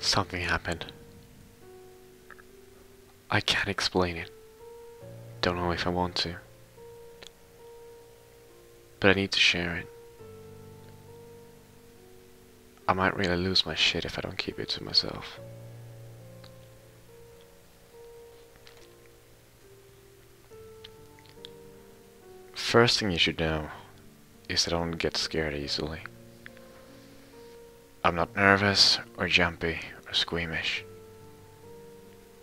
Something happened. I can't explain it. Don't know if I want to. But I need to share it. I might really lose my shit if I don't keep it to myself. First thing you should know is that I don't get scared easily. I'm not nervous or jumpy or squeamish.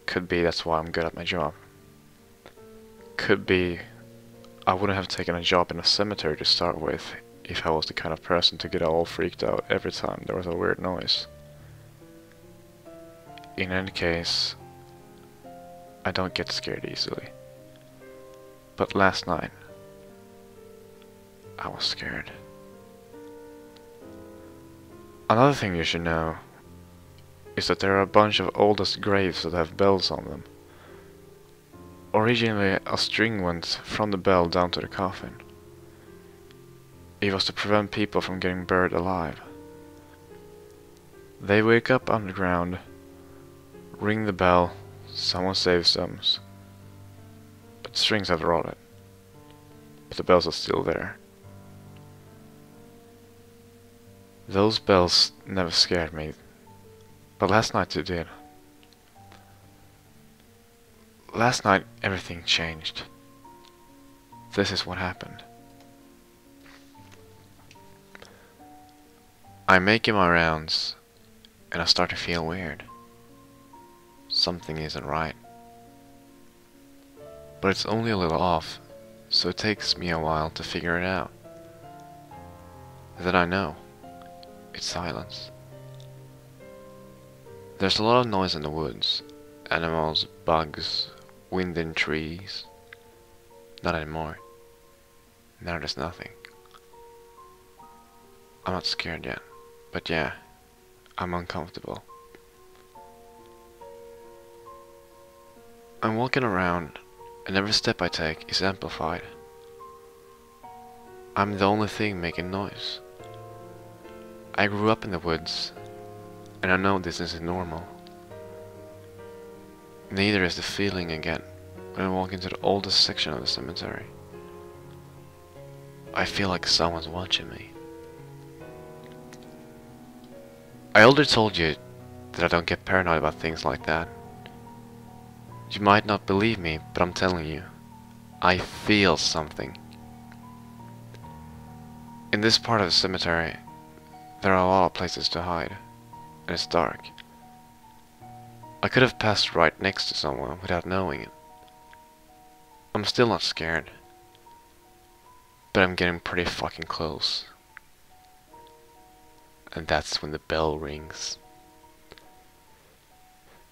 Could be that's why I'm good at my job. Could be I wouldn't have taken a job in a cemetery to start with if I was the kind of person to get all freaked out every time there was a weird noise. In any case, I don't get scared easily. But last night, I was scared. Another thing you should know is that there are a bunch of oldest graves that have bells on them. Originally, a string went from the bell down to the coffin. It was to prevent people from getting buried alive. They wake up underground, ring the bell, someone saves them, but the strings have rotted. But the bells are still there. Those bells never scared me, but last night they did. Last night everything changed. This is what happened. I'm making my rounds, and I start to feel weird. Something isn't right. But it's only a little off, so it takes me a while to figure it out. Then I know. It's silence. There's a lot of noise in the woods. Animals, bugs, wind in trees. Not anymore. Now there's nothing. I'm not scared yet. But yeah, I'm uncomfortable. I'm walking around, and every step I take is amplified. I'm the only thing making noise. I grew up in the woods, and I know this isn't normal. Neither is the feeling I get when I walk into the oldest section of the cemetery. I feel like someone's watching me. I already told you that I don't get paranoid about things like that. You might not believe me, but I'm telling you, I feel something. In this part of the cemetery, there are a lot of places to hide, and it's dark. I could have passed right next to someone without knowing it. I'm still not scared, but I'm getting pretty fucking close. And that's when the bell rings.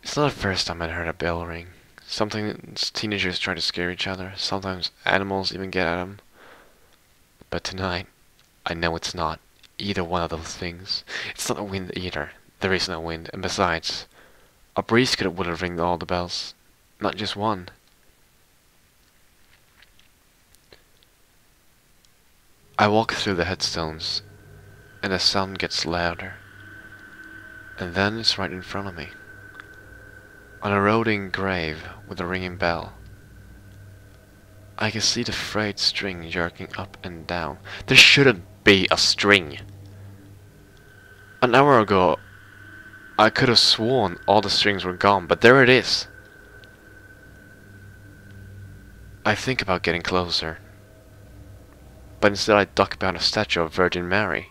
It's not the first time I'd heard a bell ring. Sometimes teenagers try to scare each other, sometimes animals even get at them. But tonight, I know it's not either one of those things. It's not a wind either. There is no wind, and besides, a breeze would have ringed all the bells, not just one. I walk through the headstones, and the sound gets louder, and then it's right in front of me. On a rotting grave with a ringing bell. I can see the frayed string jerking up and down. There shouldn't be a string. An hour ago, I could have sworn all the strings were gone, but there it is. I think about getting closer, but instead I duck behind a statue of Virgin Mary.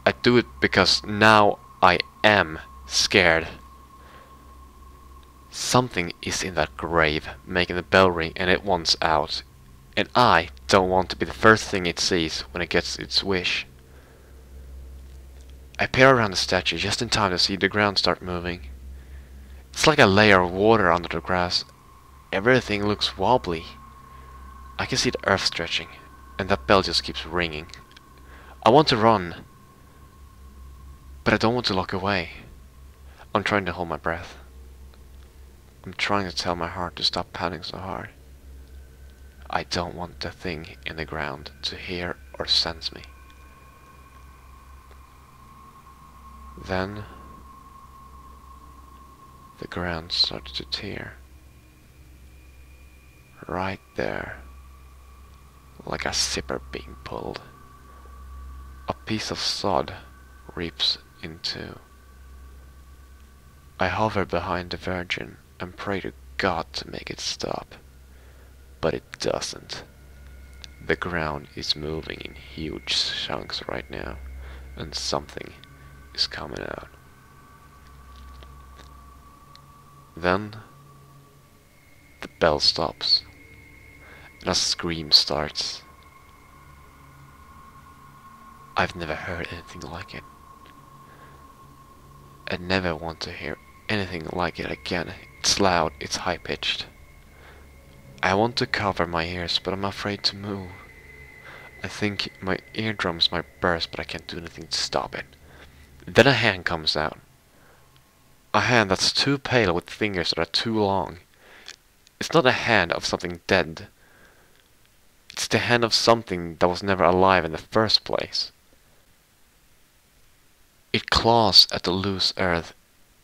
I do it because now I am scared. Something is in that grave, making the bell ring, and it wants out. And I don't want to be the first thing it sees when it gets its wish. I peer around the statue just in time to see the ground start moving. It's like a layer of water under the grass. Everything looks wobbly. I can see the earth stretching, and that bell just keeps ringing. I want to run, but I don't want to look away. I'm trying to hold my breath. I'm trying to tell my heart to stop pounding so hard. I don't want the thing in the ground to hear or sense me. Then The ground started to tear. Right there, like a zipper being pulled. A piece of sod rips in two. I hover behind the Virgin and pray to God to make it stop. But it doesn't. The ground is moving in huge chunks right now, and something is coming out. Then the bell stops, and a scream starts. I've never heard anything like it. I never want to hear anything like it again. It's loud, it's high-pitched. I want to cover my ears, but I'm afraid to move. I think my eardrums might burst, but I can't do anything to stop it. Then a hand comes out. A hand that's too pale with fingers that are too long. It's not a hand of something dead. It's the hand of something that was never alive in the first place. It claws at the loose earth,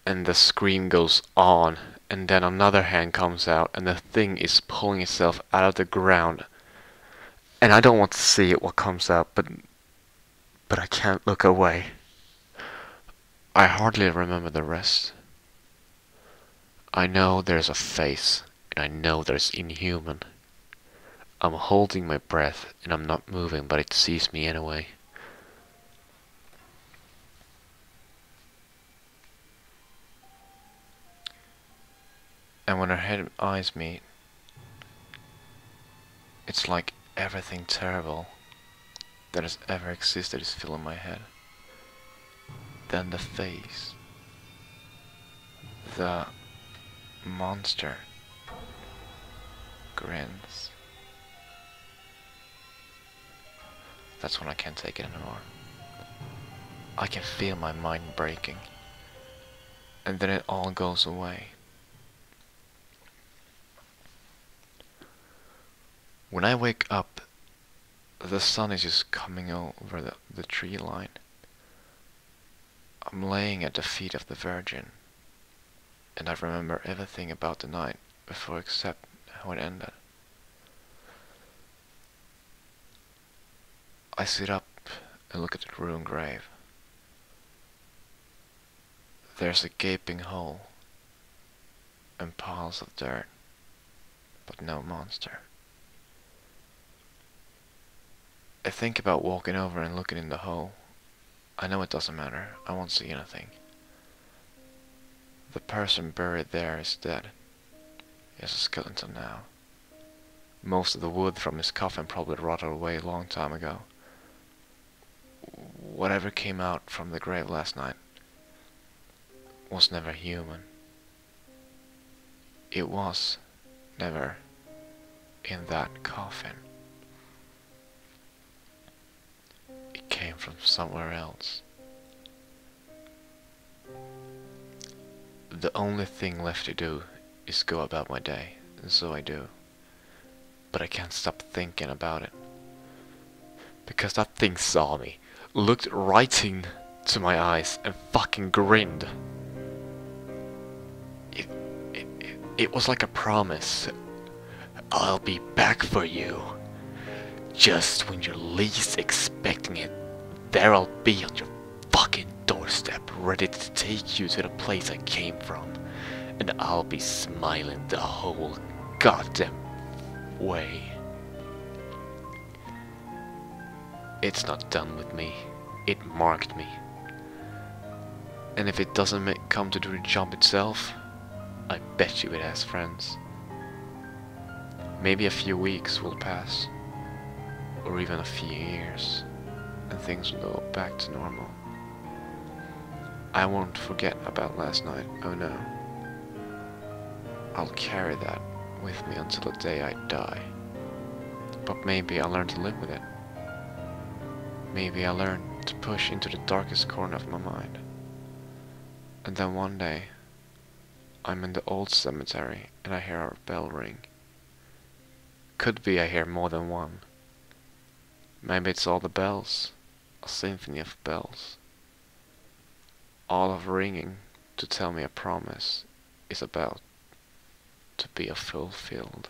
and the scream goes on, and then another hand comes out, and the thing is pulling itself out of the ground. And I don't want to see it what comes out, but I can't look away. I hardly remember the rest. I know there's a face, and I know there's inhuman. I'm holding my breath, and I'm not moving, but it sees me anyway. And when our head and eyes meet, it's like everything terrible that has ever existed is filling my head. Then the face, the monster, grins. That's when I can't take it anymore. I can feel my mind breaking, and then it all goes away. When I wake up, the sun is just coming over the tree line. I'm laying at the feet of the Virgin, and I remember everything about the night before except how it ended. I sit up and look at the ruined grave. There's a gaping hole and piles of dirt, but no monster. I think about walking over and looking in the hole. I know it doesn't matter. I won't see anything. The person buried there is dead. He has a skeleton now. Most of the wood from his coffin probably rotted away a long time ago. Whatever came out from the grave last night was never human. It was never in that coffin. It came from somewhere else. The only thing left to do is go about my day, and so I do. But I can't stop thinking about it. Because that thing saw me, looked right into my eyes, and fucking grinned. It was like a promise. I'll be back for you. Just when you're least expecting it, there I'll be on your fucking doorstep, ready to take you to the place I came from. And I'll be smiling the whole goddamn way. It's not done with me. It marked me. And if it doesn't come to do the job itself, I bet you it has friends. Maybe a few weeks will pass, or even a few years, and things will go back to normal. I won't forget about last night, oh no. I'll carry that with me until the day I die. But maybe I'll learn to live with it. Maybe I'll learn to push into the darkest corner of my mind. And then one day, I'm in the old cemetery and I hear our bell ring. Could be I hear more than one. Maybe it's all the bells, a symphony of bells. All of ringing to tell me a promise is about to be fulfilled.